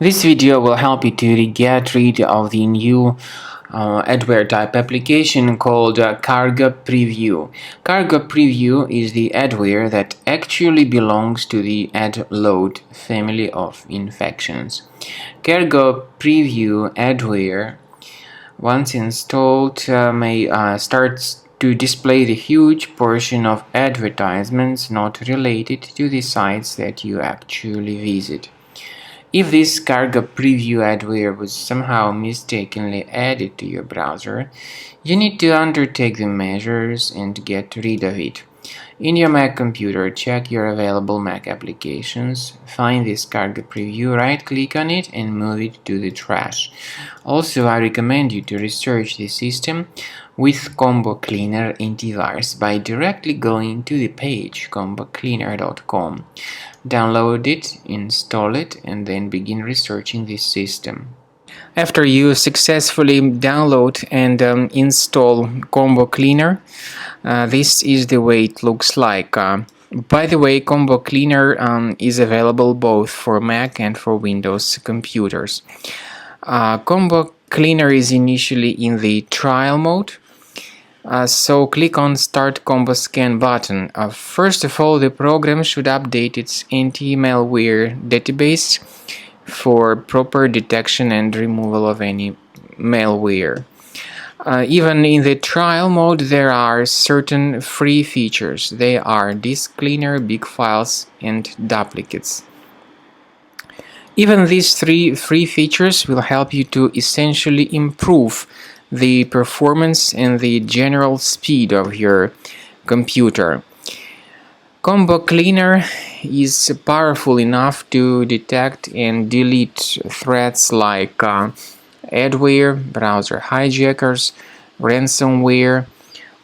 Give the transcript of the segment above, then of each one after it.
This video will help you to get rid of the new adware type application called CargoPreview. CargoPreview is the adware that actually belongs to the adload family of infections. CargoPreview adware, once installed, may start to display the huge portion of advertisements not related to the sites that you actually visit. If this CargoPreview adware was somehow mistakenly added to your browser, you need to undertake the measures and get rid of it. In your Mac computer, check your available Mac applications, find this CargoPreview, right-click on it and move it to the trash. Also, I recommend you to research the system with Combo Cleaner antivirus by directly going to the page combocleaner.com. Download it, install it, and then begin researching this system. After you successfully download and install Combo Cleaner, this is the way it looks like. By the way, Combo Cleaner is available both for Mac and for Windows computers. Combo Cleaner is initially in the trial mode. So click on Start Combo Scan button. First of all, the program should update its anti-malware database for proper detection and removal of any malware. Even in the trial mode, there are certain free features. They are Disk Cleaner, Big Files, and Duplicates. Even these three free features will help you to essentially improve the performance and the general speed of your computer. Combo Cleaner is powerful enough to detect and delete threats like adware, browser hijackers, ransomware,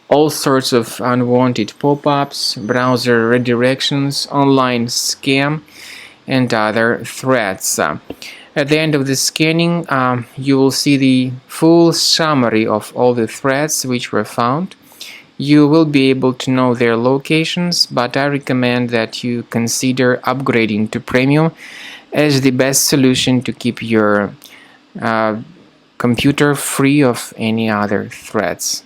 all sorts of unwanted pop-ups, browser redirections, online scam, and other threats. At the end of the scanning, you will see the full summary of all the threats which were found. You will be able to know their locations, but I recommend that you consider upgrading to Premium as the best solution to keep your computer free of any other threats.